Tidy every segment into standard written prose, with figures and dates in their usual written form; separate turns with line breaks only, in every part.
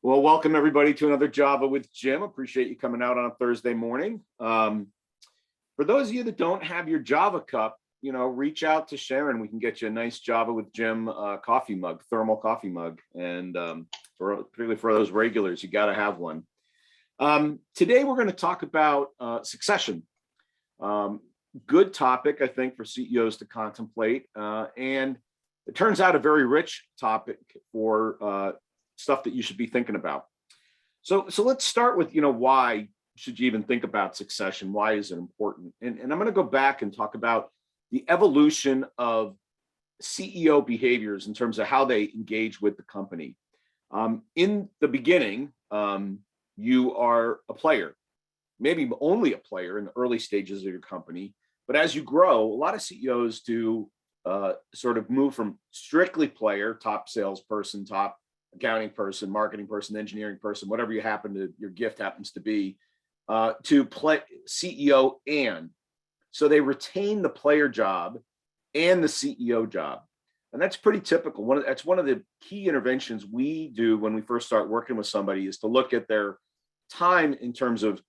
Well, welcome everybody to another Java with Jim. Appreciate you coming out on a Thursday morning. For those of you that don't have your Java cup, reach out to Sharon. We can get you a nice Java with Jim coffee mug, thermal coffee mug. And particularly for those regulars, you got to have one. Today, we're going to talk about succession. Good topic, I think, for CEOs to contemplate. And it turns out a very rich topic for stuff that you should be thinking about. So let's start with, why should you even think about succession? Why is it important? And I'm going to go back and talk about the evolution of CEO behaviors in terms of how they engage with the company. In the beginning, you are a player, maybe only a player in the early stages of your company. But as you grow, a lot of CEOs do sort of move from strictly player, top salesperson, top accounting person, marketing person, engineering person, whatever your gift happens to be, to play CEO and. So they retain the player job and the CEO job. And that's pretty typical. That's one of the key interventions we do when we first start working with somebody, is to look at their time in terms of,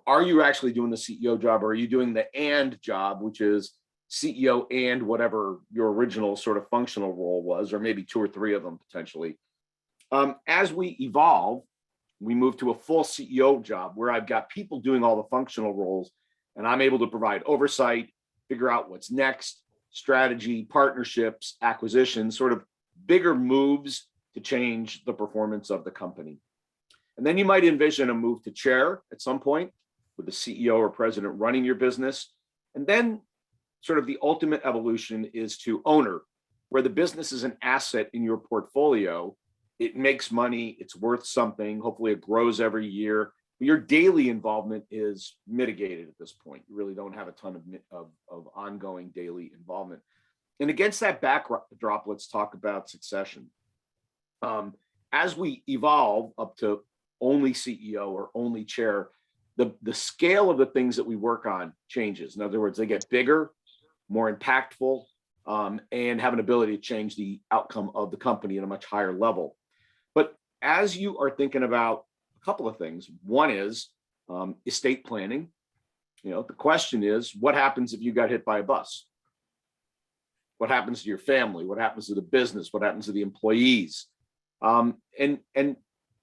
are you actually doing the CEO job, or are you doing the and job, which is CEO and whatever your original sort of functional role was, or maybe two or three of them potentially. As we evolve, we move to a full CEO job where I've got people doing all the functional roles, and I'm able to provide oversight, figure out what's next, strategy, partnerships, acquisitions, sort of bigger moves to change the performance of the company. And then you might envision a move to chair at some point with the CEO or president running your business. And then sort of the ultimate evolution is to owner, where the business is an asset in your portfolio. It makes money, it's worth something. Hopefully it grows every year. But your daily involvement is mitigated at this point. You really don't have a ton of ongoing daily involvement. And against that backdrop, let's talk about succession. As we evolve up to only CEO or only chair, the scale of the things that we work on changes. In other words, they get bigger, more impactful, and have an ability to change the outcome of the company at a much higher level. But as you are thinking about a couple of things, one is estate planning. The question is, what happens if you got hit by a bus? What happens to your family? What happens to the business? What happens to the employees? And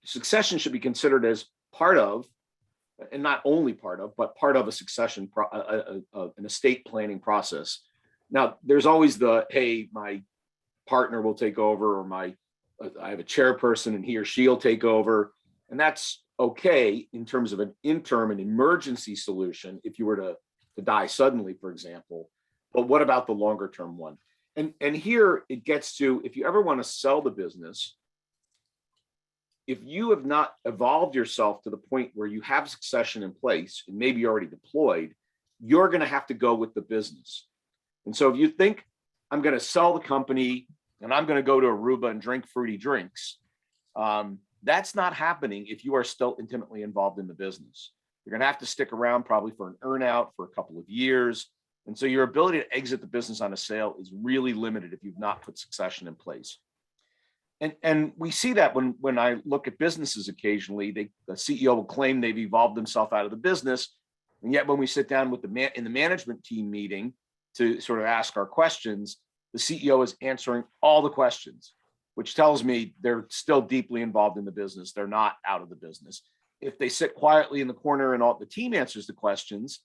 succession should be considered as part of, and not only part of, but part of a succession, an estate planning process. Now, there's always hey, my partner will take over, or I have a chairperson and he or she'll take over. And that's okay in terms of an interim and emergency solution if you were to die suddenly, for example. But what about the longer term one? And here it gets to, if you ever want to sell the business, if you have not evolved yourself to the point where you have succession in place and maybe you're already deployed, you're going to have to go with the business. And so if you think, I'm going to sell the company and I'm going to go to Aruba and drink fruity drinks, that's not happening if you are still intimately involved in the business. You're going to have to stick around probably for an earnout for a couple of years. And so your ability to exit the business on a sale is really limited if you've not put succession in place. And we see that when I look at businesses occasionally, the CEO will claim they've evolved themselves out of the business. And yet when we sit down with in the management team meeting to sort of ask our questions, the CEO is answering all the questions, which tells me they're still deeply involved in the business. They're not out of the business. If they sit quietly in the corner and all the team answers the questions,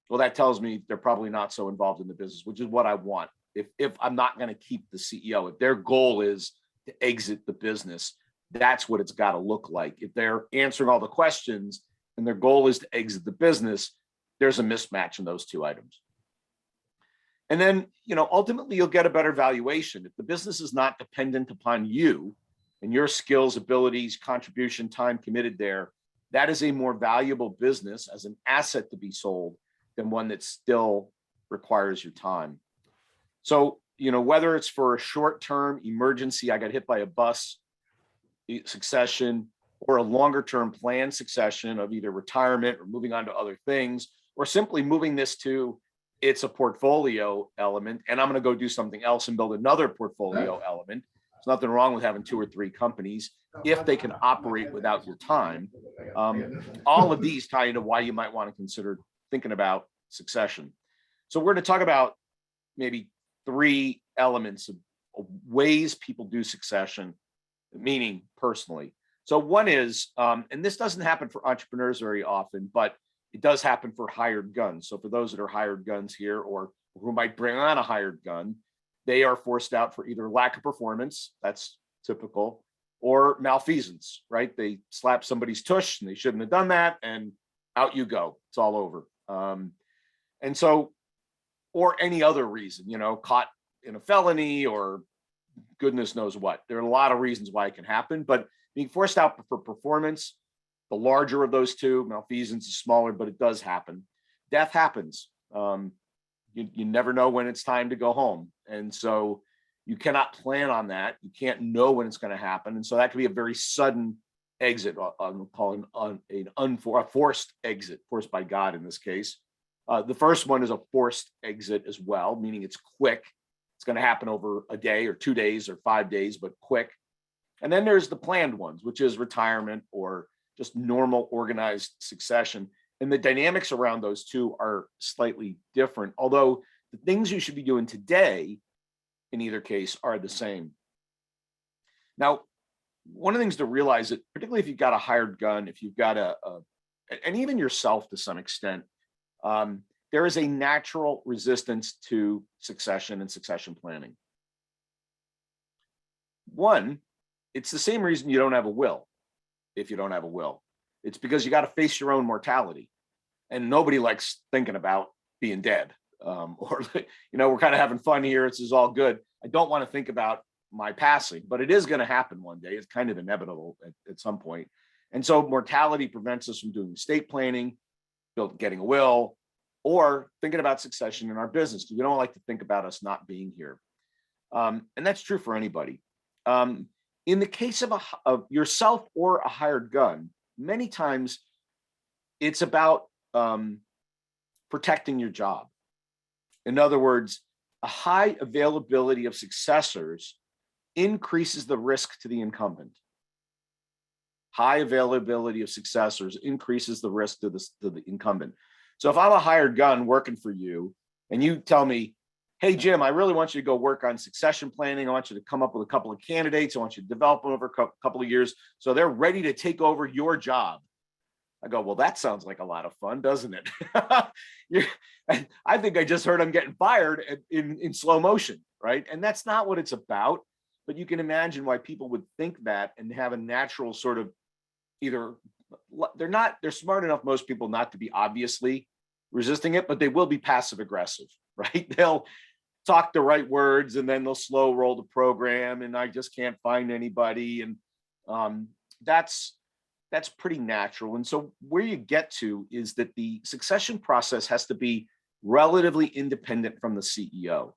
well, that tells me they're probably not so involved in the business, which is what I want. If I'm not going to keep the CEO, if their goal is to exit the business, that's what it's got to look like. If they're answering all the questions and their goal is to exit the business, there's a mismatch in those two items. And then, ultimately you'll get a better valuation. If the business is not dependent upon you and your skills, abilities, contribution, time committed there, that is a more valuable business as an asset to be sold than one that still requires your time. So, whether it's for a short-term emergency, I got hit by a bus succession, or a longer-term planned succession of either retirement or moving on to other things, or simply moving this to, it's a portfolio element, and I'm going to go do something else and build another portfolio element. There's nothing wrong with having 2 or 3 companies if they can operate without your time. All of these tie into why you might want to consider thinking about succession. So we're going to talk about maybe 3 elements of ways people do succession, meaning personally. So one is, and this doesn't happen for entrepreneurs very often, but it does happen for hired guns. So for those that are hired guns here, or who might bring on a hired gun, they are forced out for either lack of performance, that's typical, or malfeasance, right? They slap somebody's tush and they shouldn't have done that, and out you go. It's all over. And so, or any other reason, caught in a felony or goodness knows what. There are a lot of reasons why it can happen, but being forced out for performance, the larger of those two, malfeasance is smaller, but it does happen. Death happens. You never know when it's time to go home. And so you cannot plan on that. You can't know when it's going to happen. And so that could be a very sudden exit. I'm calling a forced exit, forced by God in this case. The first one is a forced exit as well, meaning it's quick. It's going to happen over a day or 2 days or 5 days, but quick. And then there's the planned ones, which is retirement or just normal organized succession. And the dynamics around those two are slightly different, although the things you should be doing today in either case are the same. Now, one of the things to realize that, particularly if you've got a hired gun, if you've got and even yourself to some extent, there is a natural resistance to succession and succession planning. One, it's the same reason you don't have a will. If you don't have a will, it's because you got to face your own mortality, and nobody likes thinking about being dead. Or we're kind of having fun here. This is all good. I don't want to think about my passing, but it is going to happen one day. It's kind of inevitable at some point. And so mortality prevents us from doing estate planning, getting a will, or thinking about succession in our business, because we don't like to think about us not being here. And that's true for anybody. In the case of yourself or a hired gun, many times it's about protecting your job. In other words, a high availability of successors increases the risk to the incumbent. High availability of successors increases the risk to the incumbent. So if I'm a hired gun working for you and you tell me, hey, Jim, I really want you to go work on succession planning. I want you to come up with a couple of candidates. I want you to develop them over a couple of years so they're ready to take over your job. I go, well, that sounds like a lot of fun, doesn't it? I think I just heard I'm getting fired in slow motion, right? And that's not what it's about. But you can imagine why people would think that and have a natural sort of they're smart enough, most people, not to be obviously resisting it, but they will be passive aggressive, right? They'll talk the right words and then they'll slow roll the program and I just can't find anybody. And that's pretty natural. And so where you get to is that the succession process has to be relatively independent from the CEO.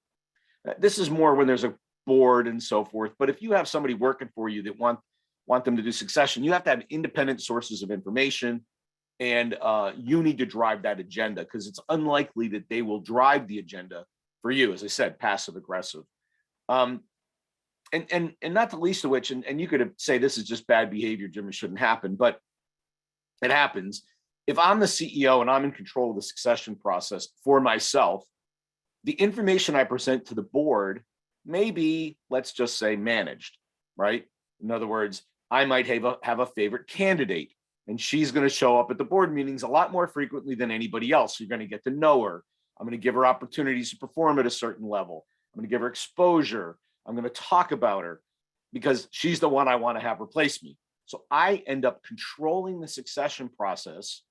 This is more when there's a board and so forth. But if you have somebody working for you that want them to do succession, you have to have independent sources of information, and you need to drive that agenda, because it's unlikely that they will drive the agenda for you. As I said, passive aggressive. And not the least of which, and you could say this is just bad behavior, Jim, it shouldn't happen, but it happens. If I'm the CEO and I'm in control of the succession process for myself, the information I present to the board may be, let's just say, managed, right? In other words, I might have a favorite candidate, and she's going to show up at the board meetings a lot more frequently than anybody else. You're going to get to know her. I'm going to give her opportunities to perform at a certain level. I'm going to give her exposure. I'm going to talk about her because she's the one I want to have replace me. So I end up controlling the succession process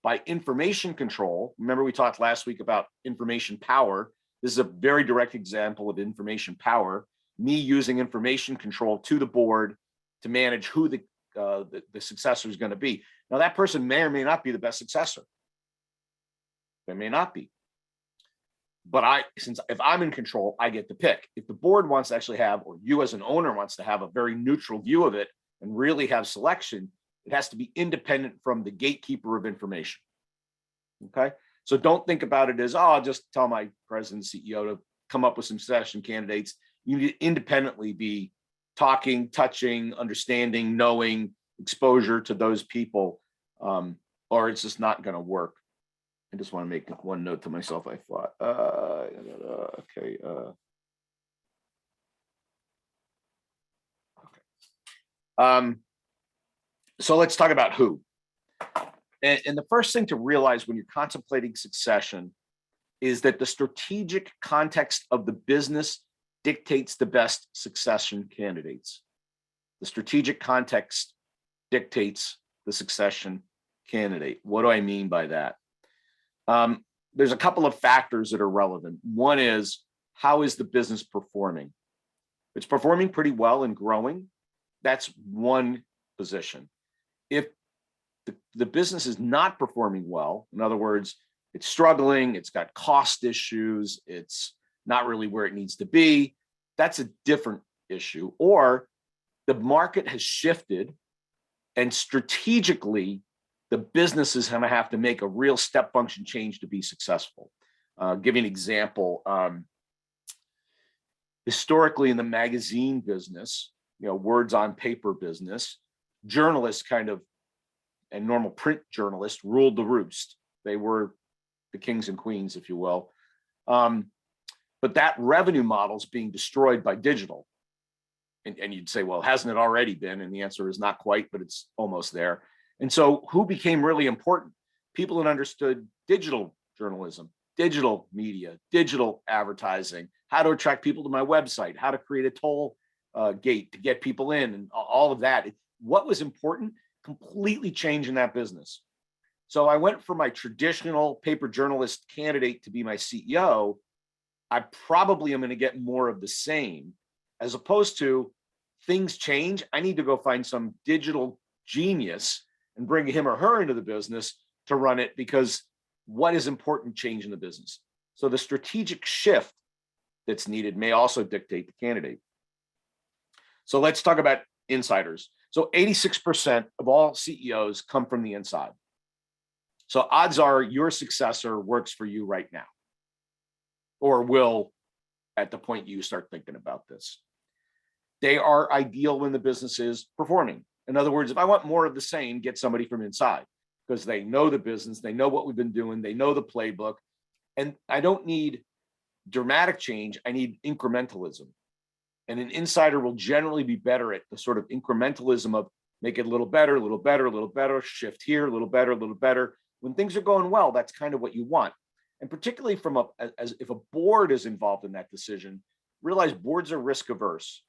by information control. Remember, we talked last week about information power. This is a very direct example of information power, me using information control to the board to manage who the successor is going to be. Now, that person may or may not be the best successor. They may not be. But if I'm in control, I get to pick. If the board wants to actually have, or you as an owner wants to have, a very neutral view of it and really have selection, it has to be independent from the gatekeeper of information. Okay? So don't think about it as, I'll just tell my president and CEO to come up with some succession candidates. You need to independently be talking, touching, understanding, knowing, exposure to those people, or it's just not going to work. I just want to make one note to myself. I thought, okay. So let's talk about who. And the first thing to realize when you're contemplating succession is that the strategic context of the business dictates the best succession candidates. The strategic context dictates the succession candidate. What do I mean by that? There's a couple of factors that are relevant. One is, how is the business performing? If it's performing pretty well and growing, that's one position. If the business is not performing well, in other words, it's struggling, it's got cost issues, it's not really where it needs to be, that's a different issue. Or the market has shifted and strategically the business is going to have to make a real step function change to be successful. Give you an example. Historically in the magazine business, words on paper business, journalists and normal print journalists ruled the roost. They were the kings and queens, if you will. But that revenue model is being destroyed by digital. And you'd say, well, hasn't it already been? And the answer is not quite, but it's almost there. And so who became really important? People that understood digital journalism, digital media, digital advertising, how to attract people to my website, how to create a toll gate to get people in, and all of that. What was important completely changed in that business. So I went from my traditional paper journalist candidate to be my CEO. I probably am going to get more of the same, as opposed to things change. I need to go find some digital genius and bring him or her into the business to run it, because what is important change in the business. So the strategic shift that's needed may also dictate the candidate. So let's talk about insiders. So 86% of all CEOs come from the inside. So odds are your successor works for you right now, or will at the point you start thinking about this. They are ideal when the business is performing. In other words, if I want more of the same, get somebody from inside, because they know the business, they know what we've been doing, they know the playbook. And I don't need dramatic change, I need incrementalism. And an insider will generally be better at the sort of incrementalism of make it a little better, a little better, a little better, shift here, a little better, a little better. When things are going well, that's kind of what you want. And particularly as if a board is involved in that decision, realize boards are risk averse.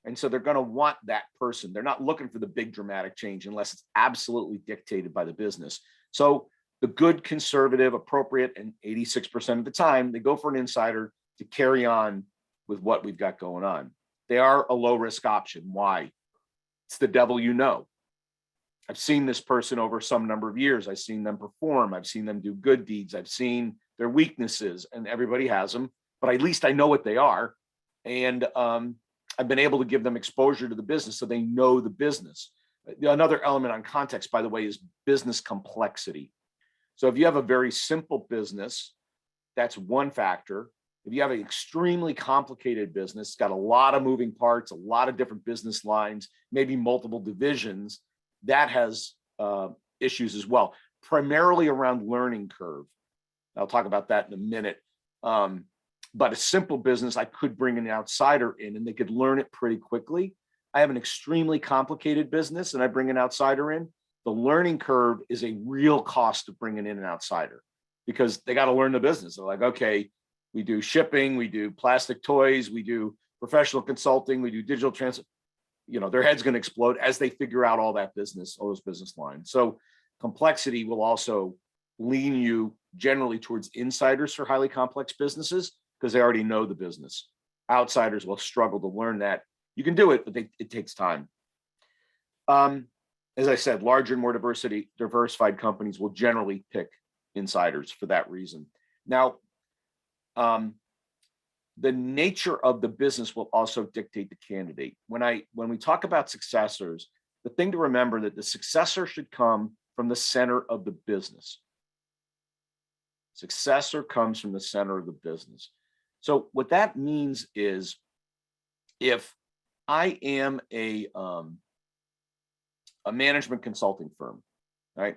And so they're going to want that person. They're not looking for the big dramatic change unless it's absolutely dictated by the business. So the good, conservative, appropriate, and 86% of the time, they go for an insider to carry on with what we've got going on. They are a low risk option. Why? It's the devil you know. I've seen this person over some number of years. I've seen them perform. I've seen them do good deeds. I've seen their weaknesses, and everybody has them, but at least I know what they are. And I've been able to give them exposure to the business so they know the business. Another element on context, by the way, is business complexity. So if you have a very simple business, that's one factor. If you have an extremely complicated business, it's got a lot of moving parts, a lot of different business lines, maybe multiple divisions, that has issues as well, primarily around learning curve. I'll talk about that in a minute. But a simple business, I could bring an outsider in and they could learn it pretty quickly. I have an extremely complicated business and I bring an outsider in. The learning curve is a real cost of bringing in an outsider, because they got to learn the business. They're like, okay, we do shipping, we do plastic toys, we do professional consulting, we do digital transit. Their head's going to explode as they figure out all that business, all those business lines. So complexity will also lean you generally towards insiders for highly complex businesses, because they already know the business. Outsiders will struggle to learn that. You can do it, but it takes time. As I said, larger and more diversified companies will generally pick insiders for that reason. Now, the nature of the business will also dictate the candidate. When we talk about successors, the thing to remember that the successor should come from the center of the business. Successor comes from the center of the business. So what that means is, if I am a management consulting firm, right?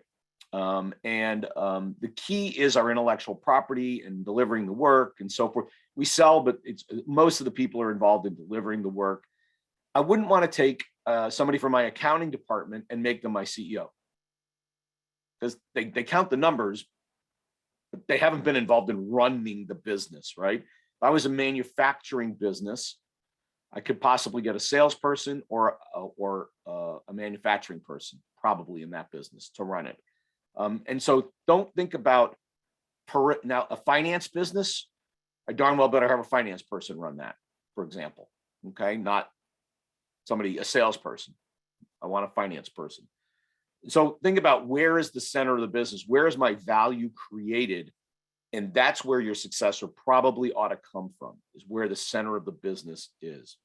The key is our intellectual property and delivering the work and so forth. We sell, but it's most of the people are involved in delivering the work. I wouldn't want to take somebody from my accounting department and make them my CEO, because they count the numbers, but they haven't been involved in running the business, right? If I was a manufacturing business, I could possibly get a salesperson or a manufacturing person probably in that business to run it. And so don't think about now a finance business. I darn well better have a finance person run that, for example. Okay, not a salesperson. I want a finance person. So think about, where is the center of the business? Where is my value created? And that's where your successor probably ought to come from, is where the center of the business is.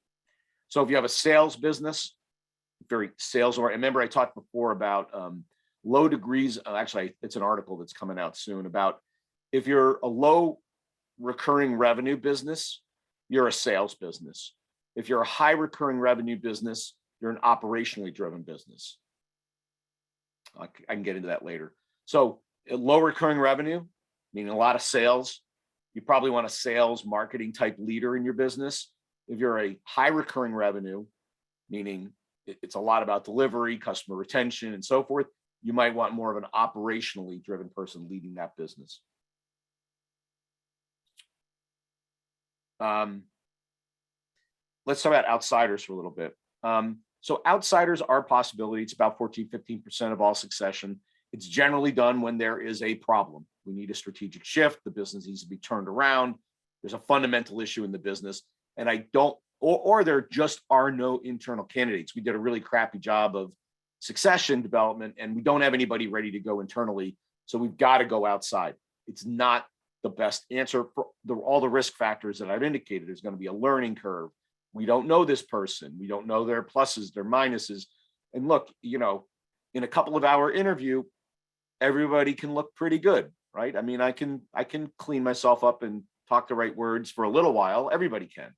So if you have a sales business, very sales oriented. Remember, I talked before about low degrees. Actually, it's an article that's coming out soon about, if you're a low recurring revenue business, you're a sales business. If you're a high recurring revenue business, you're an operationally driven business. I can get into that later. So low recurring revenue, meaning a lot of sales, you probably want a sales marketing type leader in your business. If you're a high recurring revenue, meaning it's a lot about delivery, customer retention, and so forth, you might want more of an operationally driven person leading that business. Let's talk about outsiders for a little bit. So outsiders are a possibility. It's about 14, 15% of all succession. It's generally done when there is a problem. We need a strategic shift. The business needs to be turned around. There's a fundamental issue in the business. And or there just are no internal candidates. We did a really crappy job of succession development, and we don't have anybody ready to go internally. So we've got to go outside. It's not the best answer for all the risk factors that I've indicated. There's going to be a learning curve. We don't know this person. We don't know their pluses, their minuses. And look, in a couple of hour interview, everybody can look pretty good, right? I mean, I can clean myself up and talk the right words for a little while. Everybody can.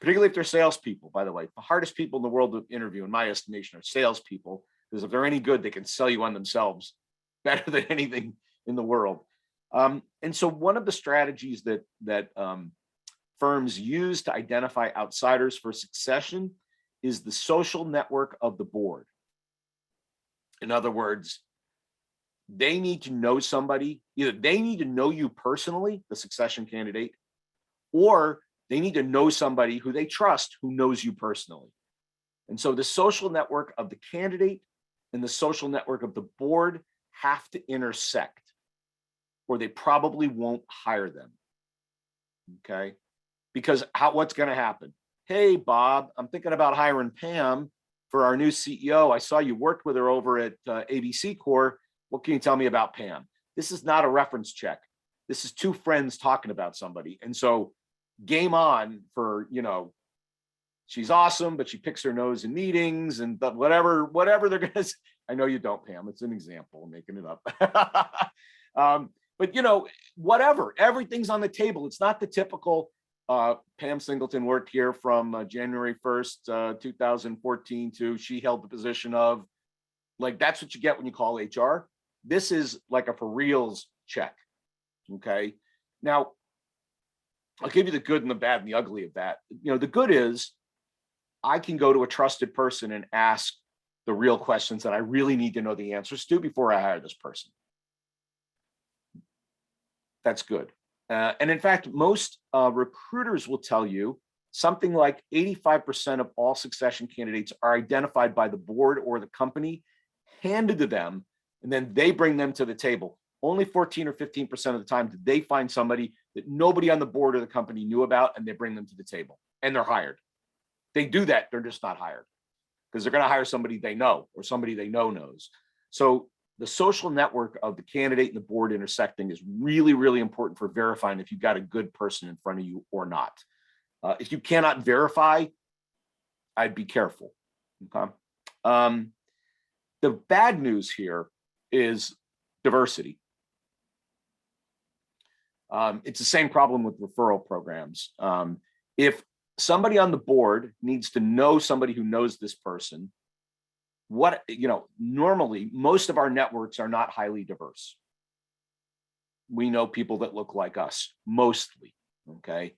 Particularly if they're salespeople, by the way. The hardest people in the world to interview, in my estimation, are salespeople, because if they're any good, they can sell you on themselves better than anything in the world. And so one of the strategies that firms use to identify outsiders for succession is the social network of the board. In other words, they need to know somebody. Either they need to know you personally, the succession candidate, or they need to know somebody who they trust who knows you personally. And so the social network of the candidate and the social network of the board have to intersect, or they probably won't hire them. Okay? Because what's going to happen? Hey, Bob, I'm thinking about hiring Pam for our new CEO. I saw you worked with her over at ABC Corps. What can you tell me about Pam? This is not a reference check. This is two friends talking about somebody. And so game on for, she's awesome, but she picks her nose in meetings and whatever they're going to say. I know you don't, Pam. It's an example. I'm making it up. But, whatever. Everything's on the table. It's not the typical Pam Singleton worked here from January 1st, 2014 to she held the position of, like, that's what you get when you call HR. This is like a for reals check. Okay. Now, I'll give you the good and the bad and the ugly of that. The good is I can go to a trusted person and ask the real questions that I really need to know the answers to before I hire this person. That's good. And in fact, most recruiters will tell you something like 85% of all succession candidates are identified by the board or the company, handed to them, and then they bring them to the table. Only 14 or 15% of the time did they find somebody that nobody on the board or the company knew about, and they bring them to the table and they're hired. They do that, they're just not hired, because they're going to hire somebody they know or somebody they know knows. So the social network of the candidate and the board intersecting is really, really important for verifying if you've got a good person in front of you or not. If you cannot verify, I'd be careful. Okay. The bad news here is diversity. It's the same problem with referral programs. If somebody on the board needs to know somebody who knows this person. Normally most of our networks are not highly diverse. We know people that look like us mostly. Okay.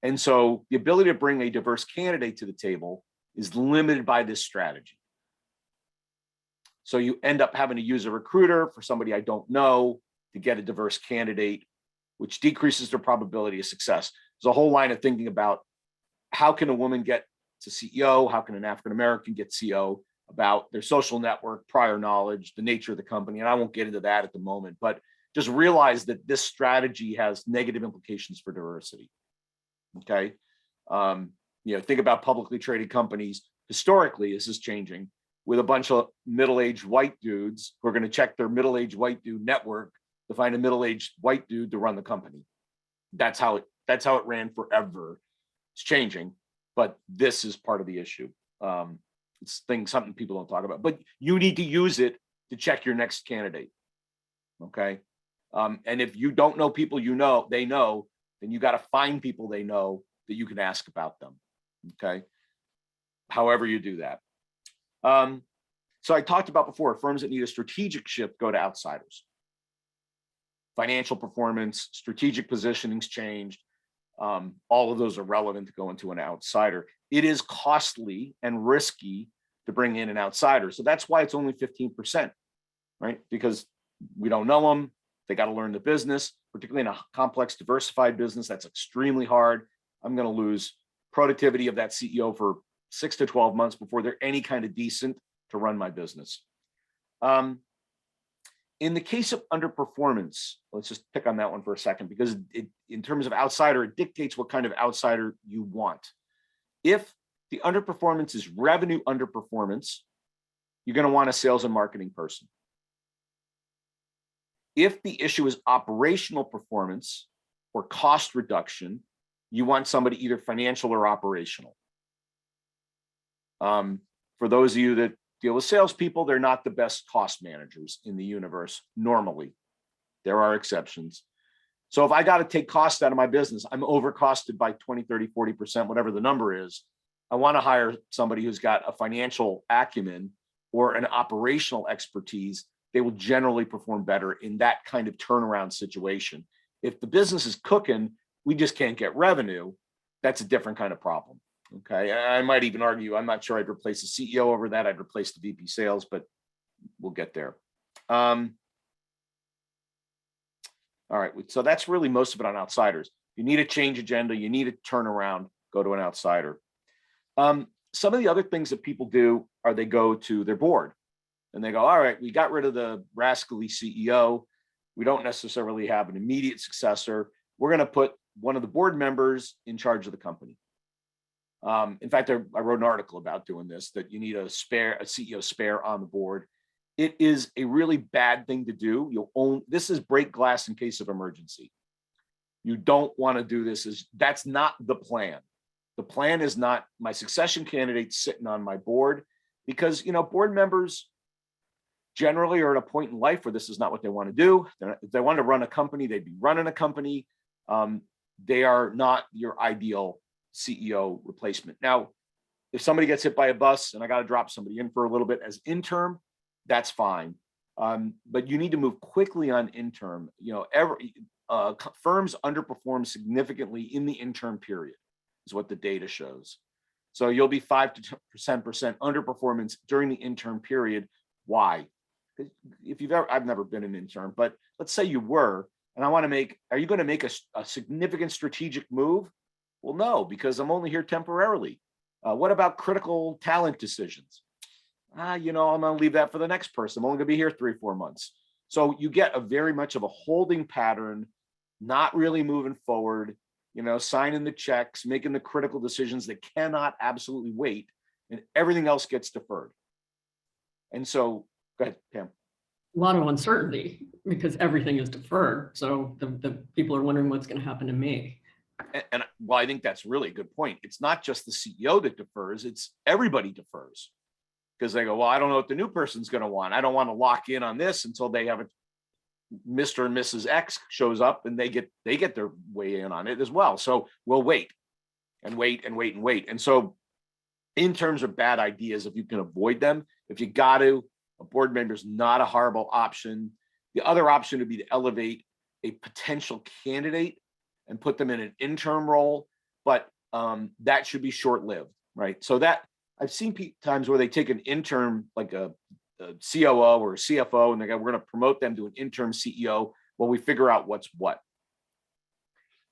And so the ability to bring a diverse candidate to the table is limited by this strategy. So you end up having to use a recruiter for somebody I don't know to get a diverse candidate, which decreases their probability of success. There's a whole line of thinking about how can a woman get to CEO? How can an African-American get CEO? About their social network, prior knowledge, the nature of the company. And I won't get into that at the moment, but just realize that this strategy has negative implications for diversity. Okay. Think about publicly traded companies. Historically, this is changing with a bunch of middle-aged white dudes who are going to check their middle-aged white dude network to find a middle-aged white dude to run the company. That's how it ran forever. It's changing, but this is part of the issue. It's something people don't talk about, but you need to use it to check your next candidate. Okay. And if you don't know people they know, then you got to find people they know that you can ask about them. Okay. However you do that. So I talked about before, firms that need a strategic shift go to outsiders. Financial performance, strategic positioning's changed. All of those are relevant to go into an outsider. It is costly and risky to bring in an outsider. So that's why it's only 15%, right? Because we don't know them. They got to learn the business, particularly in a complex, diversified business. That's extremely hard. I'm going to lose productivity of that CEO for 6 to 12 months before they're any kind of decent to run my business. In the case of underperformance, let's just pick on that one for a second, because in terms of outsider, it dictates what kind of outsider you want. If the underperformance is revenue underperformance, you're going to want a sales and marketing person. If the issue is operational performance or cost reduction, you want somebody either financial or operational. For those of you that deal with salespeople, they're not the best cost managers in the universe normally. There are exceptions. So if I got to take cost out of my business, I'm overcosted by 20, 30, 40%, whatever the number is. I want to hire somebody who's got a financial acumen or an operational expertise. They will generally perform better in that kind of turnaround situation. If the business is cooking, we just can't get revenue. That's a different kind of problem. Okay. I might even argue, I'm not sure I'd replace the CEO over that. I'd replace the VP sales, but we'll get there. All right. So that's really most of it on outsiders. You need a change agenda. You need a turnaround, go to an outsider. Some of the other things that people do are they go to their board and they go, all right, we got rid of the rascally CEO. We don't necessarily have an immediate successor. We're going to put one of the board members in charge of the company. In fact, I wrote an article about doing this, that you need a CEO spare on the board. It is a really bad thing to do. This is break glass in case of emergency. You don't want to do this. That's not the plan. The plan is not my succession candidate sitting on my board, because, board members generally are at a point in life where this is not what they want to do. If they want to run a company, they'd be running a company. They are not your ideal CEO replacement. Now, if somebody gets hit by a bus and I got to drop somebody in for a little bit as interim, that's fine. But you need to move quickly on interim. Firms underperform significantly in the interim period, is what the data shows. So you'll be 5 to 10% underperformance during the interim period. Why? If I've never been an intern, but let's say you were, and are you going to make a significant strategic move? Well, no, because I'm only here temporarily. What about critical talent decisions? I'm going to leave that for the next person. I'm only going to be here 3-4 months. So you get a very much of a holding pattern, not really moving forward, signing the checks, making the critical decisions that cannot absolutely wait, and everything else gets deferred. And so, go ahead, Pam.
A lot of uncertainty because everything is deferred. So the people are wondering what's going to happen to me.
And well, I think that's really a good point. It's not just the CEO that defers, it's everybody defers. Because they go, well, I don't know what the new person's going to want. I don't want to lock in on this until they have Mr. and Mrs. X shows up and they get their way in on it as well. So we'll wait. and wait and wait and wait. And so in terms of bad ideas, if you can avoid them, if you got to, a board member is not a horrible option. The other option would be to elevate a potential candidate and put them in an interim role, but that should be short-lived, right? So that I've seen times where they take an interim, like a COO or a CFO, and they go, we're going to promote them to an interim CEO while we figure out what's what.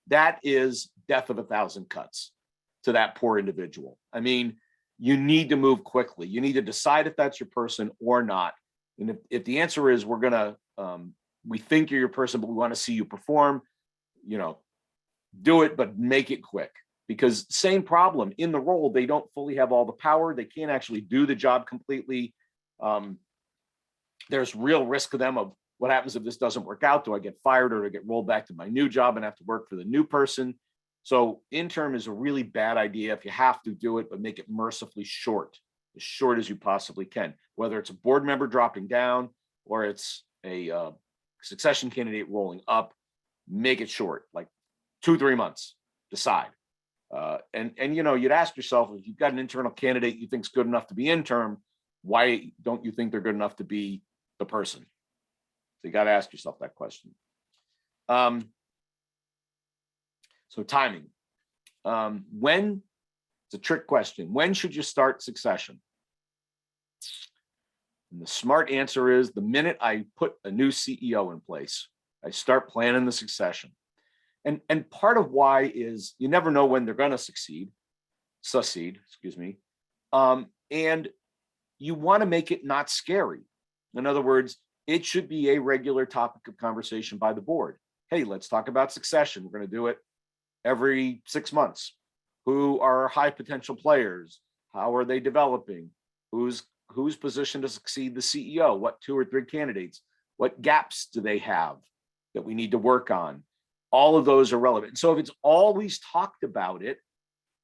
That is death of a thousand cuts to that poor individual. I mean, you need to move quickly. You need to decide if that's your person or not. And if the answer is we're going to, we think you're your person, but we want to see you perform, do it, but make it quick. Because same problem in the role, they don't fully have all the power. They can't actually do the job completely. There's real risk to them of what happens if this doesn't work out. Do I get fired or do I get rolled back to my new job and have to work for the new person? So interim is a really bad idea if you have to do it, but make it mercifully short, as short as you possibly can, whether it's a board member dropping down or it's a succession candidate rolling up. Make it short, like 2-3 months, decide. And you'd ask yourself, if you've got an internal candidate you think's good enough to be interim, why don't you think they're good enough to be the person? So you got to ask yourself that question. So timing. When, it's a trick question. When should you start succession? And the smart answer is the minute I put a new CEO in place, I start planning the succession. And part of why is you never know when they're going to succeed, excuse me. And you want to make it not scary. In other words, it should be a regular topic of conversation by the board. Hey, let's talk about succession. We're going to do it every 6 months. Who are high potential players? How are they developing? Who's positioned to succeed the CEO? What 2 or 3 candidates? What gaps do they have that we need to work on? All of those are relevant. So if it's always talked about it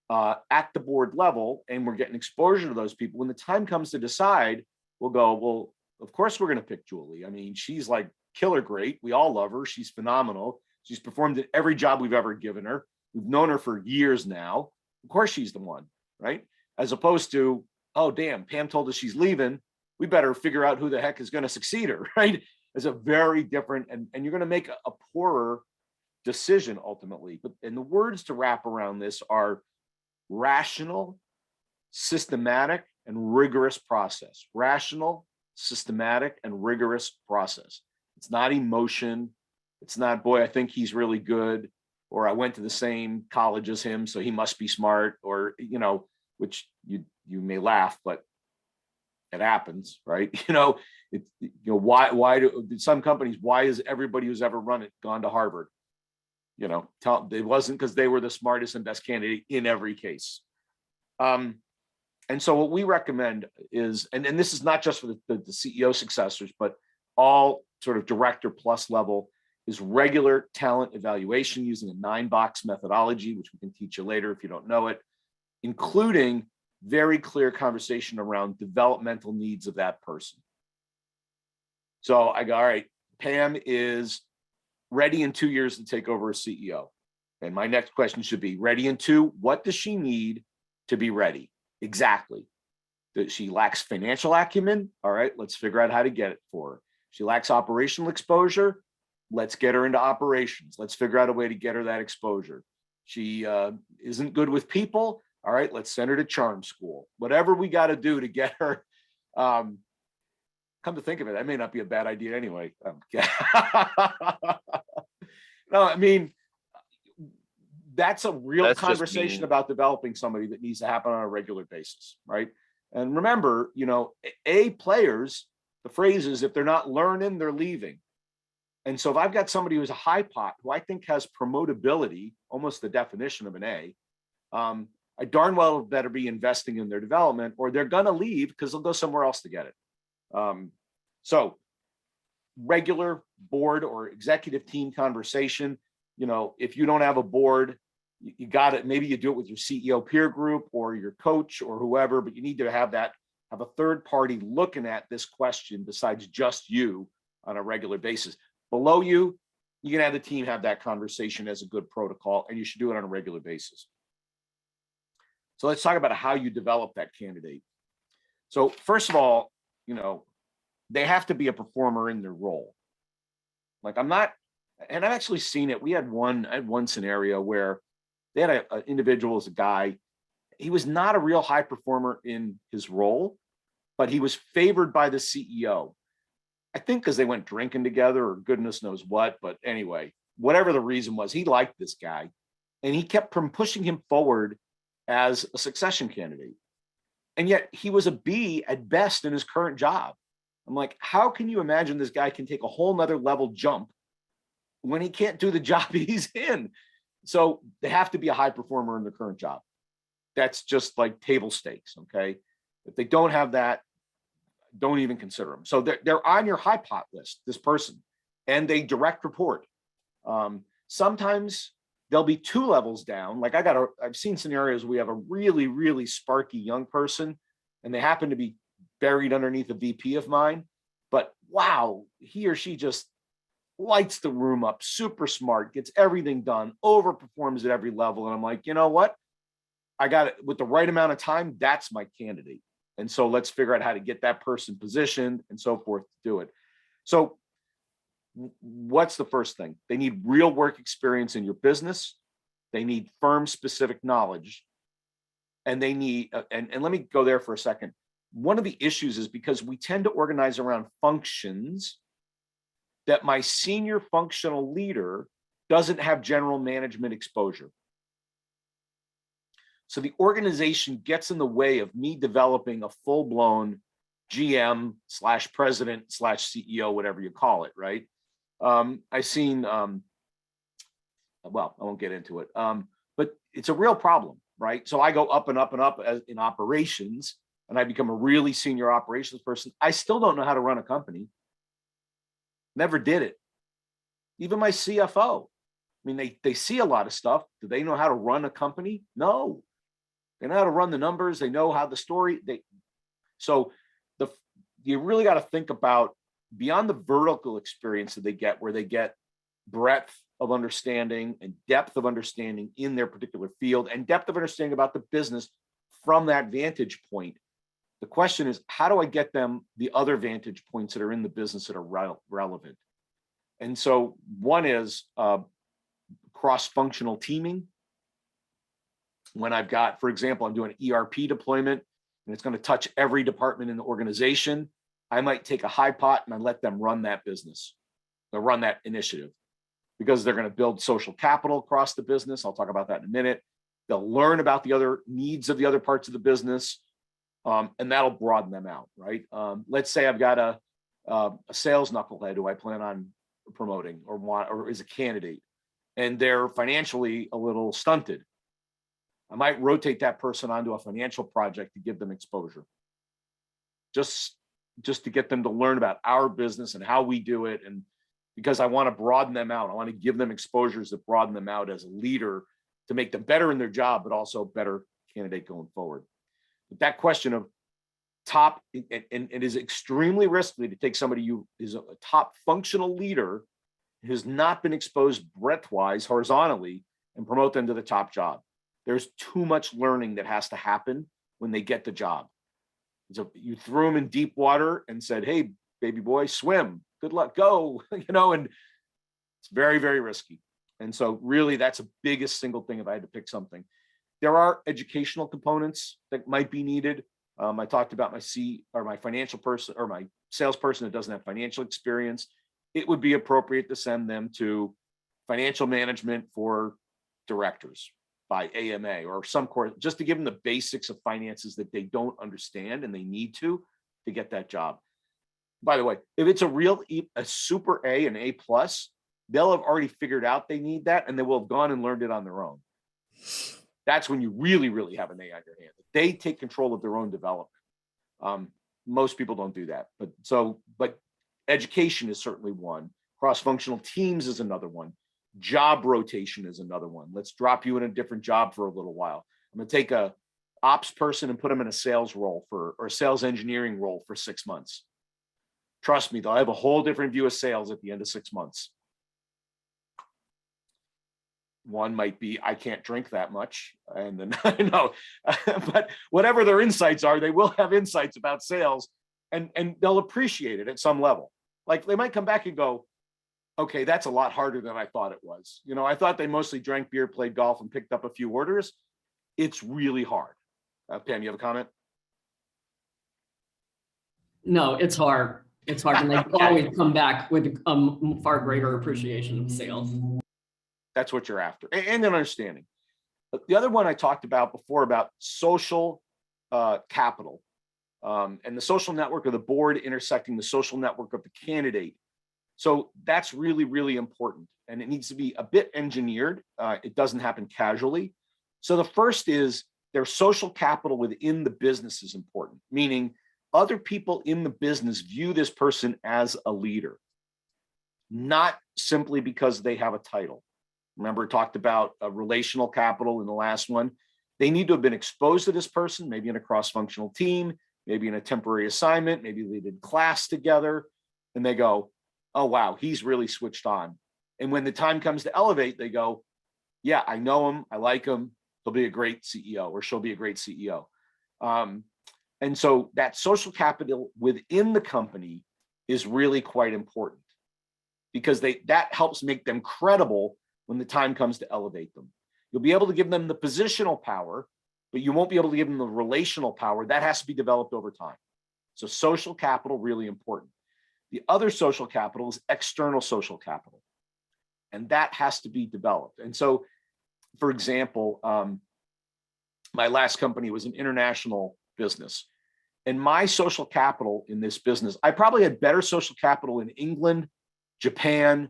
at the board level and we're getting exposure to those people, when the time comes to decide, we'll go, well, of course we're going to pick Julie. I mean, she's like killer great. We all love her. She's phenomenal. She's performed at every job we've ever given her. We've known her for years now. Of course she's the one, right? As opposed to, oh, damn, Pam told us she's leaving. We better figure out who the heck is going to succeed her, right? It's a very different, and you're going to make a poorer decision ultimately. And the words to wrap around this are rational, systematic, and rigorous process. Rational, systematic, and rigorous process. It's not emotion. It's not, boy, I think he's really good, or I went to the same college as him, so he must be smart, or, which you may laugh, but it happens, right? Why do some companies, why is everybody who's ever run it gone to Harvard? It wasn't because they were the smartest and best candidate in every case. And so what we recommend is, and this is not just for the CEO successors, but all sort of director plus level, is regular talent evaluation using a 9-box methodology, which we can teach you later if you don't know it, including very clear conversation around developmental needs of that person. So I go, all right, Pam is ready in 2 years to take over as CEO. And my next question should be, ready in 2, what does she need to be ready? Exactly. That she lacks financial acumen. All right, let's figure out how to get it for her. She lacks operational exposure. Let's get her into operations. Let's figure out a way to get her that exposure. She isn't good with people. All right, let's send her to charm school. Whatever we got to do to get her. Come to think of it, that may not be a bad idea anyway. No, I mean, that's a real conversation about developing somebody that needs to happen on a regular basis, right? And remember, A players, the phrase is, if they're not learning, they're leaving. And so if I've got somebody who's a high pot, who I think has promotability, almost the definition of an A, I darn well better be investing in their development, or they're going to leave because they'll go somewhere else to get it. So regular board or executive team conversation, if you don't have a board, you got it. Maybe you do it with your CEO peer group or your coach or whoever, but you need to have a third party looking at this question besides just you on a regular basis. Below you, you can have the team have that conversation as a good protocol, and you should do it on a regular basis. So let's talk about how you develop that candidate. So first of all, they have to be a performer in their role. Like I'm not, and I've actually seen it. I had one scenario where they had an individual as a guy. He was not a real high performer in his role, but he was favored by the CEO. I think because they went drinking together or goodness knows what. But anyway, whatever the reason was, he liked this guy and he kept pushing him forward as a succession candidate. And yet he was a B at best in his current job. I'm like, how can you imagine this guy can take a whole nother level jump when he can't do the job he's in? So they have to be a high performer in their current job. That's just like table stakes. Okay. If they don't have that, don't even consider them. So they're on your high pot list, this person, and they direct report. Sometimes they'll be 2 levels down. Like I've seen scenarios where we have a really, really sparky young person and they happen to be buried underneath a VP of mine, but wow, he or she just lights the room up, super smart, gets everything done, overperforms at every level. And I'm like, you know what? I got it with the right amount of time. That's my candidate. And so let's figure out how to get that person positioned and so forth to do it. So what's the first thing? They need real work experience in your business. They need firm specific knowledge. And they need, and let me go there for a second. One of the issues is because we tend to organize around functions that my senior functional leader doesn't have general management exposure. So the organization gets in the way of me developing a full-blown GM/president/CEO, whatever you call it, right? I've seen, well, I won't get into it, but it's a real problem, right? So I go up and up and up in operations, and I become a really senior operations person. I still don't know how to run a company. Never did it. Even my CFO. I mean, they see a lot of stuff. Do they know how to run a company? No. They know how to run the numbers. They know how the story. So you really got to think about beyond the vertical experience that they get, where they get breadth of understanding and depth of understanding in their particular field and depth of understanding about the business from that vantage point. The question is, how do I get them the other vantage points that are in the business that are relevant? And so one is cross-functional teaming. When I've got, for example, I'm doing an ERP deployment and it's going to touch every department in the organization, I might take a high pot and I let them run that business. They'll run that initiative because they're going to build social capital across the business. I'll talk about that in a minute. They'll learn about the other needs of the other parts of the business. And that'll broaden them out, right? Let's say I've got a sales knucklehead who I plan on promoting or is a candidate, and they're financially a little stunted. I might rotate that person onto a financial project to give them exposure, just to get them to learn about our business and how we do it, and because I want to broaden them out. I want to give them exposures that broaden them out as a leader to make them better in their job, but also a better candidate going forward. But that question of top, and it is extremely risky to take somebody who is a top functional leader who has not been exposed breadth-wise, horizontally, and promote them to the top job. There's too much learning that has to happen when they get the job. So you threw them in deep water and said, hey, baby boy, swim, good luck, go, and it's very, very risky. And so really that's the biggest single thing if I had to pick something. There are educational components that might be needed. I talked about my financial person or my salesperson that doesn't have financial experience. It would be appropriate to send them to financial management for directors by AMA or some course, just to give them the basics of finances that they don't understand and they need to get that job. By the way, if it's a super A and A plus, they'll have already figured out they need that and they will have gone and learned it on their own. That's when you really, really have an A on your hand. They take control of their own development. Most people don't do that, but education is certainly one. Cross-functional teams is another one. Job rotation is another one. Let's drop you in a different job for a little while. I'm going to take a ops person and put them in a sales role or a sales engineering role for 6 months. Trust me, they'll have a whole different view of sales at the end of 6 months. One might be, I can't drink that much. And then, no, but whatever their insights are, they will have insights about sales, and they'll appreciate it at some level. Like they might come back and go, okay, that's a lot harder than I thought it was. I thought they mostly drank beer, played golf, and picked up a few orders. It's really hard. Pam, you have a comment?
No, it's hard. It's hard. And they
Okay.
always come back with a far greater appreciation of sales.
That's what you're after, and an understanding. But the other one I talked about before about social capital, and the social network of the board intersecting the social network of the candidate. So that's really, really important. And it needs to be a bit engineered. It doesn't happen casually. So the first is their social capital within the business is important, meaning other people in the business view this person as a leader, not simply because they have a title. Remember, we talked about relational capital in the last one. They need to have been exposed to this person, maybe in a cross-functional team, maybe in a temporary assignment, maybe they did class together, and they go, oh, wow, he's really switched on. And when the time comes to elevate, they go, yeah, I know him, I like him, he'll be a great CEO, or she'll be a great CEO. And so that social capital within the company is really quite important, because that helps make them credible when the time comes to elevate them. You'll be able to give them the positional power, but you won't be able to give them the relational power. That has to be developed over time. So social capital, really important. The other social capital is external social capital, and that has to be developed. And so, for example, my last company was an international business, and my social capital in this business, I probably had better social capital in England, Japan,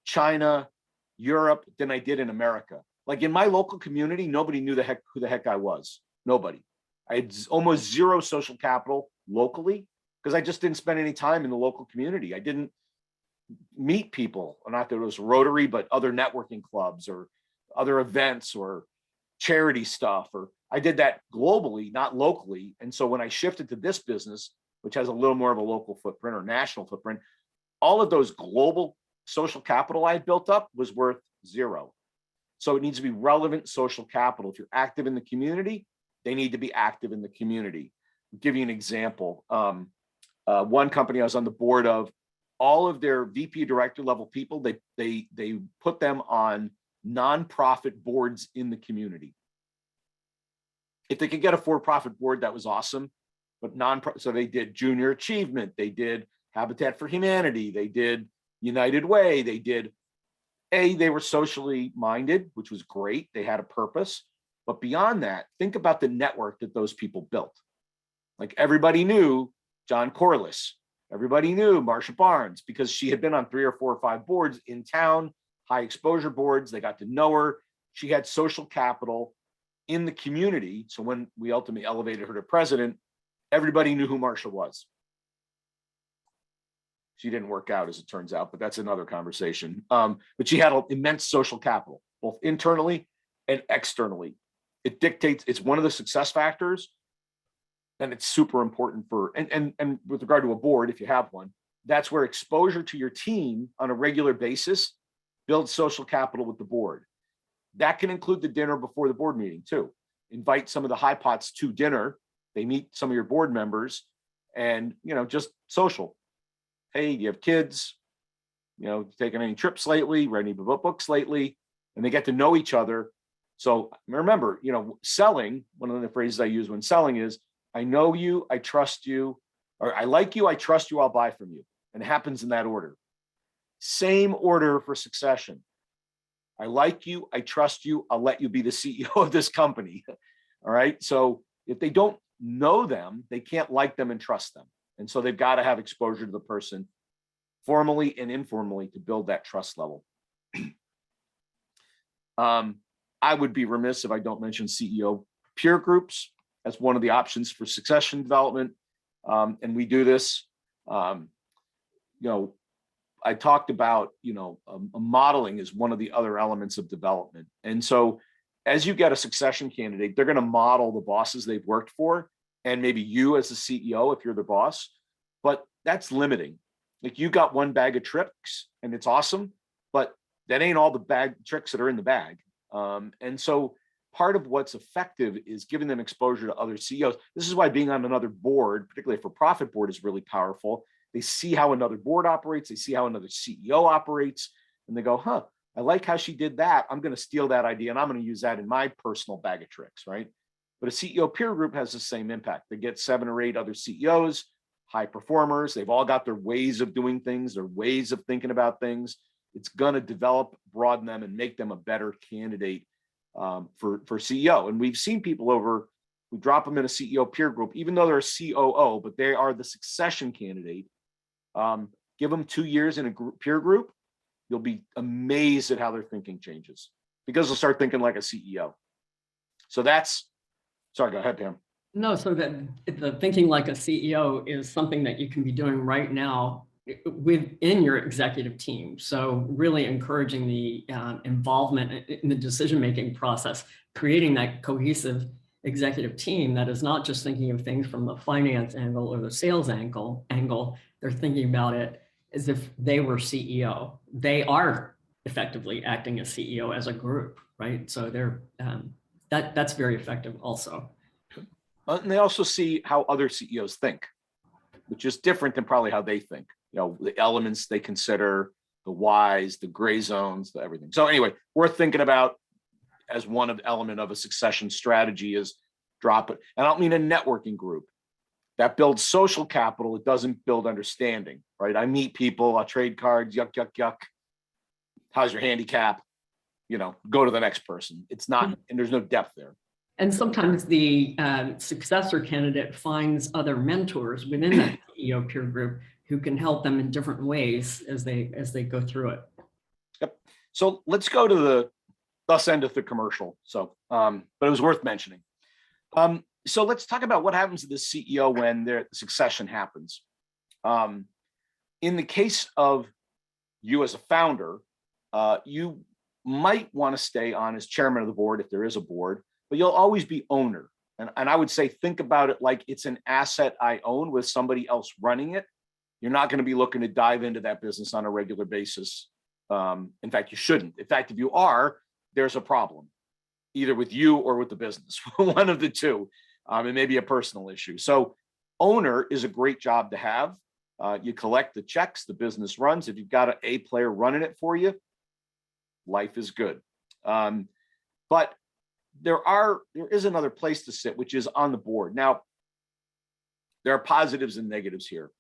China, Europe than I did in America. Like in my local community, nobody knew who the heck I was. Nobody. I had almost zero social capital locally because I just didn't spend any time in the local community. I didn't meet people, not that it was Rotary, but other networking clubs or other events or charity stuff. Or I did that globally, not locally. And so when I shifted to this business, which has a little more of a local footprint or national footprint, all of those global social capital I had built up was worth zero. So it needs to be relevant social capital. If you're active in the community, they need to be active in the community. I'll give you an example. One company I was on the board of, all of their VP director level people, they put them on nonprofit boards in the community. If they could get a for-profit board, that was awesome. But so they did Junior Achievement, they did Habitat for Humanity, they did United Way, they were socially minded, which was great. They had a purpose. But beyond that, think about the network that those people built. Like everybody knew John Corliss. Everybody knew Marsha Barnes because she had been on 3 or 4 or 5 boards in town, high exposure boards. They got to know her. She had social capital in the community. So when we ultimately elevated her to president, everybody knew who Marsha was. She didn't work out, as it turns out, but that's another conversation. But she had immense social capital, both internally and externally. It dictates, it's one of the success factors, and it's super important for, and with regard to a board, if you have one, that's where exposure to your team on a regular basis builds social capital with the board. That can include the dinner before the board meeting too. Invite some of the high pots to dinner. They meet some of your board members and, just social. Hey, do you have kids? Taking any trips lately, read any books lately? And they get to know each other. So remember, selling, one of the phrases I use when selling is, I know you, I trust you, or I like you, I trust you, I'll buy from you. And it happens in that order. Same order for succession. I like you, I trust you, I'll let you be the CEO of this company. All right. So if they don't know them, they can't like them and trust them. And so they've got to have exposure to the person formally and informally to build that trust level. I would be remiss if I don't mention CEO peer groups as one of the options for succession development. And we do this. I talked about, modeling is one of the other elements of development. And so as you get a succession candidate, they're going to model the bosses they've worked for, and maybe you as the CEO, if you're the boss, but that's limiting. Like you got one bag of tricks and it's awesome, but that ain't all the tricks that are in the bag. And so part of what's effective is giving them exposure to other CEOs. This is why being on another board, particularly a for-profit board, is really powerful. They see how another board operates. They see how another CEO operates, and they go, huh, I like how she did that. I'm going to steal that idea and I'm going to use that in my personal bag of tricks, right? But a CEO peer group has the same impact. They get 7 or 8 other CEOs, high performers. They've all got their ways of doing things, their ways of thinking about things. It's going to develop, broaden them, and make them a better candidate for CEO. And we've seen people we drop them in a CEO peer group, even though they're a COO, but they are the succession candidate. Give them 2 years in a peer group. You'll be amazed at how their thinking changes because they'll start thinking like a CEO. So sorry, go ahead, Pam.
No, so that the thinking like a CEO is something that you can be doing right now within your executive team. So really encouraging the involvement in the decision-making process, creating that cohesive executive team that is not just thinking of things from the finance angle or the sales angle. They're thinking about it as if they were CEO. They are effectively acting as CEO as a group, right? So they're that's very effective also.
And they also see how other CEOs think, which is different than probably how they think. The elements they consider, the whys, the gray zones, the everything. So anyway, worth thinking about as one element of a succession strategy is drop it. And I don't mean a networking group. That builds social capital. It doesn't build understanding, right? I meet people, I trade cards, yuck, yuck, yuck. How's your handicap? Go to the next person. It's not, and there's no depth there.
And sometimes the successor candidate finds other mentors within that CEO peer group who can help them in different ways as they go through it.
Yep. So let's go to the thus endeth the commercial. So, but it was worth mentioning. So let's talk about what happens to the CEO when their succession happens. In the case of you as a founder, you might want to stay on as chairman of the board if there is a board, but you'll always be owner. And I would say, think about it like it's an asset I own with somebody else running it. You're not going to be looking to dive into that business on a regular basis. In fact, you shouldn't. In fact, if you are, there's a problem, either with you or with the business, one of the two. It may be a personal issue. So owner is a great job to have. You collect the checks, the business runs. If you've got an A player running it for you, life is good. But there is another place to sit, which is on the board. Now, there are positives and negatives here.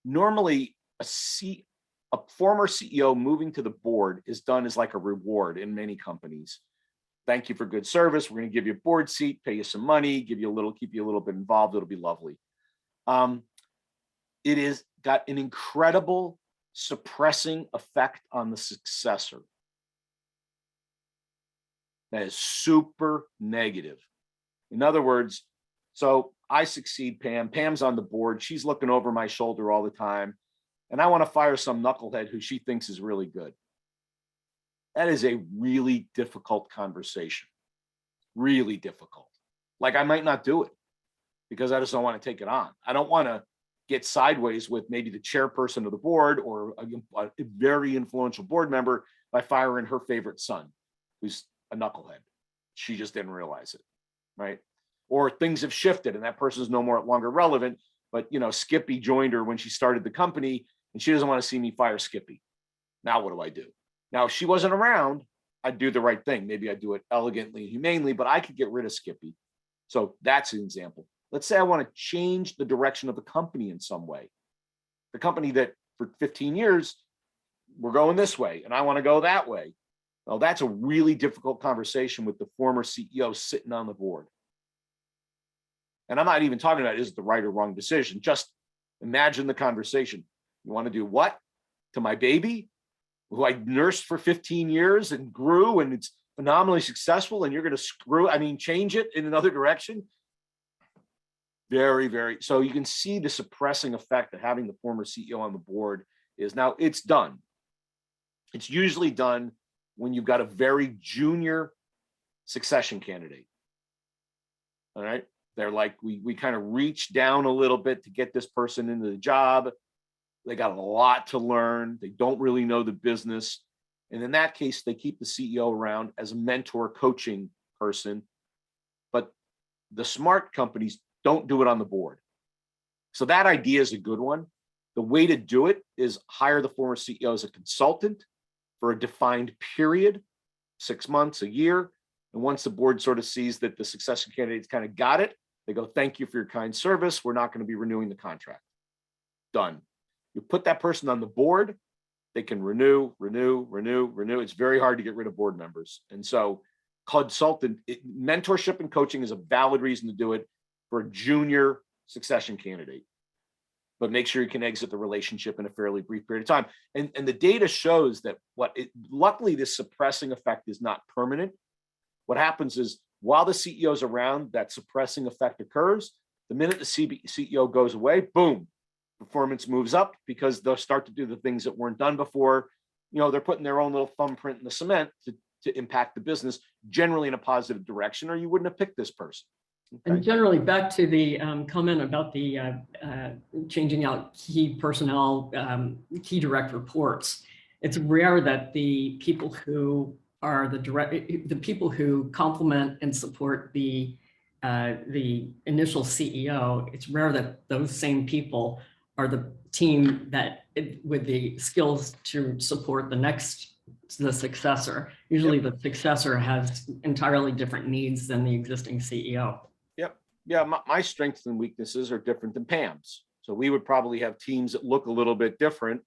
Normally, a former CEO moving to the board is done as like a reward in many companies. Thank you for good service. We're going to give you a board seat, pay you some money, keep you a little bit involved. It'll be lovely. It is got an incredible suppressing effect on the successor. That is super negative. In other words, so I succeed Pam. Pam's on the board. She's looking over my shoulder all the time. And I want to fire some knucklehead who she thinks is really good. That is a really difficult conversation. Really difficult. Like I might not do it because I just don't want to take it on. I don't want to get sideways with maybe the chairperson of the board or a very influential board member by firing her favorite son, who's a knucklehead. She just didn't realize it, right? Or things have shifted and that person is no longer relevant, but Skippy joined her when she started the company and she doesn't want to see me fire Skippy. Now what do I do? Now, if she wasn't around, I'd do the right thing. Maybe I'd do it elegantly and humanely, but I could get rid of Skippy. So that's an example. Let's say I want to change the direction of the company in some way. The company that for 15 years, we're going this way and I want to go that way. Well, that's a really difficult conversation with the former CEO sitting on the board. And I'm not even talking about is it the right or wrong decision. Just imagine the conversation. You want to do what to my baby, who I nursed for 15 years and grew and it's phenomenally successful, and you're going to change it in another direction? Very, very. So you can see the suppressing effect that having the former CEO on the board is. Now it's done. It's usually done when you've got a very junior succession candidate. All right. They're like, we kind of reach down a little bit to get this person into the job. They got a lot to learn. They don't really know the business. And in that case, they keep the CEO around as a mentor coaching person. But the smart companies don't do it on the board. So that idea is a good one. The way to do it is hire the former CEO as a consultant for a defined period, 6 months, a year. And once the board sort of sees that the succession candidates kind of got it, they go, thank you for your kind service. We're not going to be renewing the contract. Done. You put that person on the board, they can renew. It's very hard to get rid of board members. And so mentorship and coaching is a valid reason to do it for a junior succession candidate. But make sure you can exit the relationship in a fairly brief period of time. And the data shows that luckily this suppressing effect is not permanent. What happens is while the CEO is around, that suppressing effect occurs. The minute the CEO goes away, boom, performance moves up because they'll start to do the things that weren't done before. They're putting their own little thumbprint in the cement to impact the business generally in a positive direction, or you wouldn't have picked this person. Okay.
And generally, back to the comment about the changing out key personnel, key direct reports. It's rare that the people who are the people who complement and support the initial CEO. It's rare that those same people are the team with the skills to support the successor. Usually, the successor has entirely different needs than the existing CEO.
Yep. Yeah. My strengths and weaknesses are different than Pam's. So we would probably have teams that look a little bit different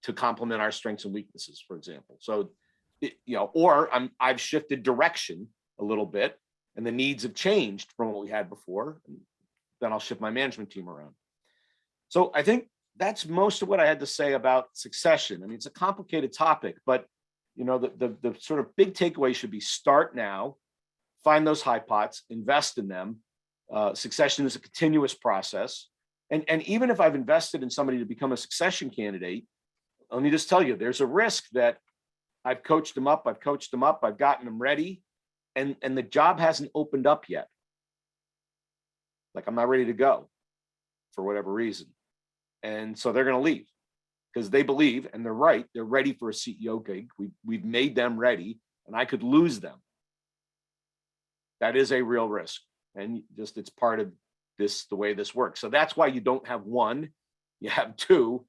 to complement our strengths and weaknesses, for example. So, or I've shifted direction a little bit and the needs have changed from what we had before. And then I'll shift my management team around. So I think that's most of what I had to say about succession. I mean, it's a complicated topic, but the sort of big takeaway should be start now, find those high pots, invest in them. Succession is a continuous process. And even if I've invested in somebody to become a succession candidate, let me just tell you, there's a risk that I've coached them up, I've gotten them ready, and the job hasn't opened up yet. Like I'm not ready to go for whatever reason. And so they're going to leave because they believe, and they're right, they're ready for a CEO gig. We've made them ready, and I could lose them. That is a real risk. And just it's part of this, the way this works. So that's why you don't have one, you have two,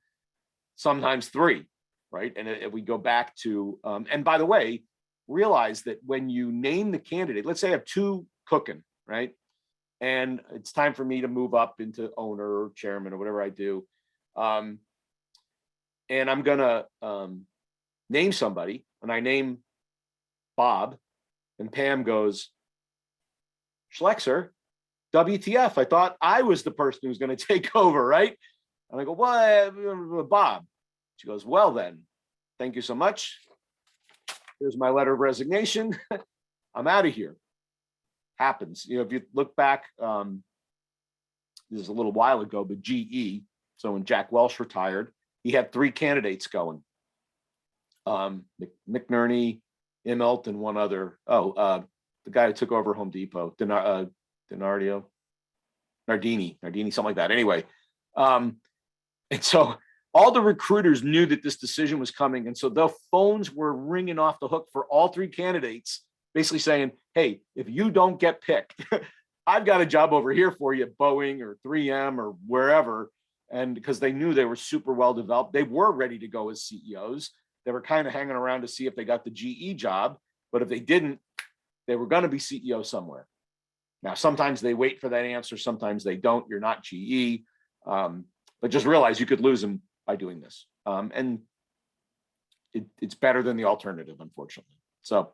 sometimes three, right? And if we go back to, and by the way, realize that when you name the candidate, let's say I have two cooking, right? And it's time for me to move up into owner or chairman or whatever I do. And I'm gonna name somebody, and I name Bob, and Pam goes, Schleckser, WTF, I thought I was the person who was going to take over, right? And I go, what, Bob? She goes, well then, thank you so much. Here's my letter of resignation. I'm out of here. Happens. If you look back, this is a little while ago, but GE, so when Jack Welch retired, he had three candidates going. McNerney, Immelt, and one other. The guy who took over Home Depot, Nardini, something like that. Anyway, and so all the recruiters knew that this decision was coming. And so the phones were ringing off the hook for all three candidates, basically saying, hey, if you don't get picked, I've got a job over here for you at Boeing or 3M or wherever. And because they knew they were super well developed, they were ready to go as CEOs. They were kind of hanging around to see if they got the GE job. But if they didn't, they were going to be CEO somewhere. Now, sometimes they wait for that answer. Sometimes they don't. You're not GE. But just realize you could lose them by doing this. And it's better than the alternative, unfortunately. So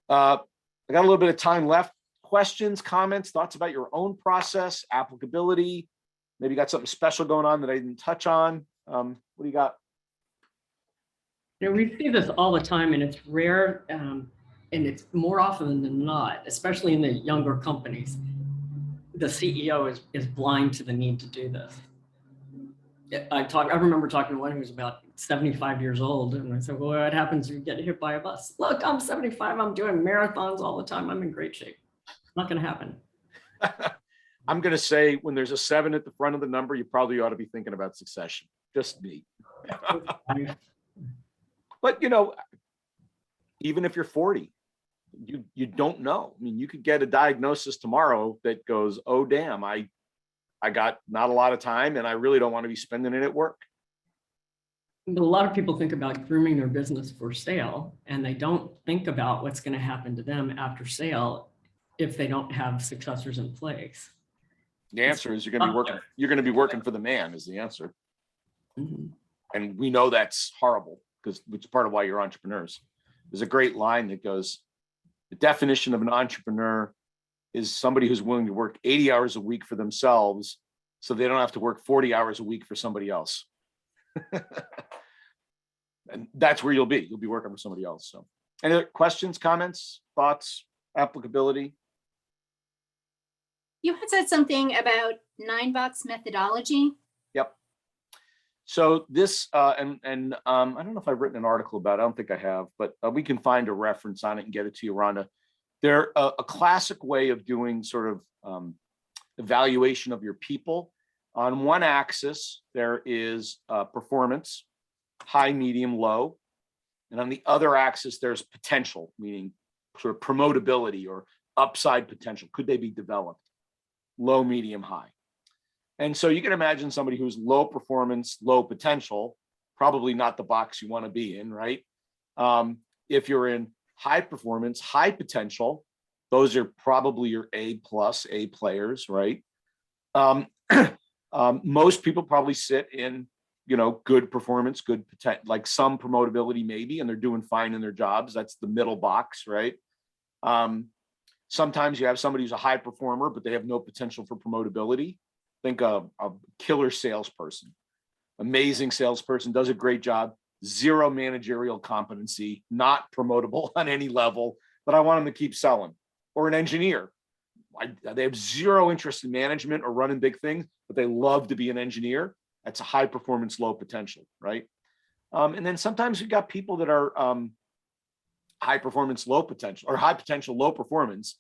I got a little bit of time left. Questions, comments, thoughts about your own process, applicability. Maybe you got something special going on that I didn't touch on. What do you got?
We see this all the time, and it's rare, and it's more often than not, especially in the younger companies, the CEO is blind to the need to do this. I remember talking to one who was about 75 years old, and I said, well, what happens if you get hit by a bus? Look, I'm 75, I'm doing marathons all the time, I'm in great shape. Not going to happen.
I'm going to say when there's a 7 at the front of the number, you probably ought to be thinking about succession. Just me. But, even if you're 40, you don't know. I mean, you could get a diagnosis tomorrow that goes, oh, damn, I got not a lot of time and I really don't want to be spending it at work.
But a lot of people think about grooming their business for sale, and they don't think about what's going to happen to them after sale if they don't have successors in place.
The answer is you're going to be working for the man is the answer.
Mhm.
And we know that's horrible because it's part of why you're entrepreneurs. There's a great line that goes, the definition of an entrepreneur is somebody who's willing to work 80 hours a week for themselves so they don't have to work 40 hours a week for somebody else. And that's where you'll be working for somebody else. So any other questions, comments, thoughts, applicability?
You had said something about 9-box methodology.
Yep. So this, I don't know if I've written an article about it. I don't think I have, but we can find a reference on it and get it to you, Rhonda. They're a classic way of doing sort of evaluation of your people. On one axis, there is performance, high, medium, low. And on the other axis, there's potential, meaning sort of promotability or upside potential. Could they be developed? Low, medium, high. And so you can imagine somebody who's low performance, low potential, probably not the box you want to be in, right? If you're in high performance, high potential, those are probably your A+ A players, right? Most people probably sit in, good performance, good potential, like some promotability maybe, and they're doing fine in their jobs. That's the middle box, right? Sometimes you have somebody who's a high performer, but they have no potential for promotability. Think of a killer salesperson, amazing salesperson, does a great job, zero managerial competency, not promotable on any level, but I want them to keep selling. Or an engineer. They have zero interest in management or running big things, but they love to be an engineer. That's a high performance, low potential, right? And then sometimes we've got people that are high performance, low potential, or high potential, low performance.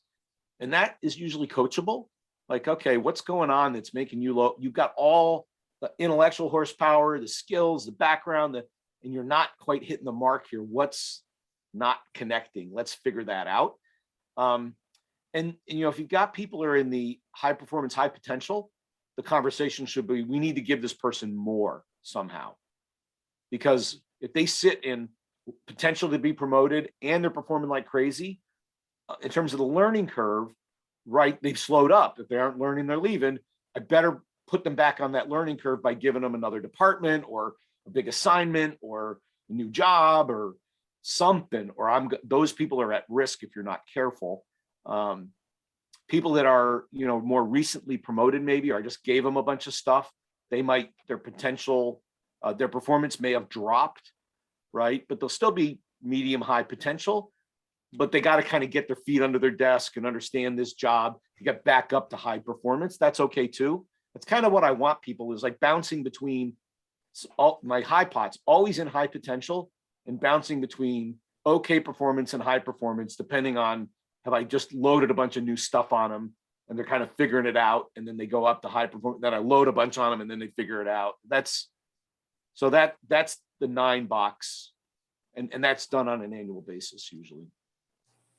And that is usually coachable. Like, okay, what's going on that's making you low? You've got all the intellectual horsepower, the skills, the background, and you're not quite hitting the mark here. What's not connecting? Let's figure that out. And if you've got people who are in the high performance, high potential, the conversation should be, we need to give this person more somehow. Because if they sit in potential to be promoted and they're performing like crazy, in terms of the learning curve, right, they've slowed up. If they aren't learning, they're leaving. I better put them back on that learning curve by giving them another department or a big assignment or a new job or something, or those people are at risk if you're not careful. People that are, more recently promoted, maybe, or I just gave them a bunch of stuff, their potential, their performance may have dropped, right? But they'll still be medium high potential, but they got to kind of get their feet under their desk and understand this job to get back up to high performance. That's okay too. That's kind of what I want people is like bouncing between my high pots, always in high potential and bouncing between okay performance and high performance, depending on, have I just loaded a bunch of new stuff on them and they're kind of figuring it out, and then they go up to high performance, then I load a bunch on them and then they figure it out. That's the 9-box, and that's done on an annual basis usually.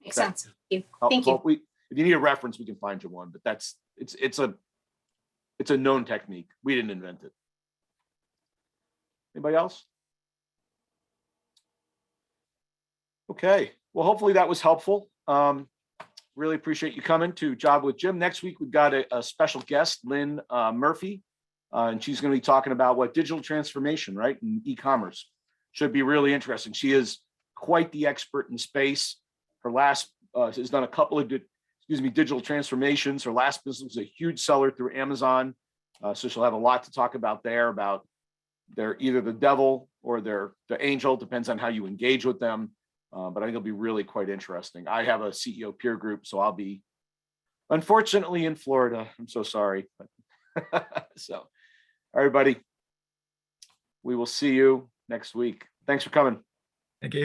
Makes sense. Thank you.
If you need a reference, we can find you one, but it's a known technique. We didn't invent it. Anybody else? Okay, well, hopefully that was helpful. Really appreciate you coming to Job with Jim. Next week, we've got a special guest, Lynn Murphy, and she's going to be talking about what digital transformation, right, and e-commerce. Should be really interesting. She is quite the expert in space. Her last has done a couple of digital transformations. Her last business was a huge seller through Amazon, so she'll have a lot to talk about there. About they're either the devil or they're the angel, depends on how you engage with them. But I think it'll be really quite interesting. I have a CEO peer group, so I'll be unfortunately in Florida. I'm so sorry. So, everybody, we will see you next week. Thanks for coming.
Thank you.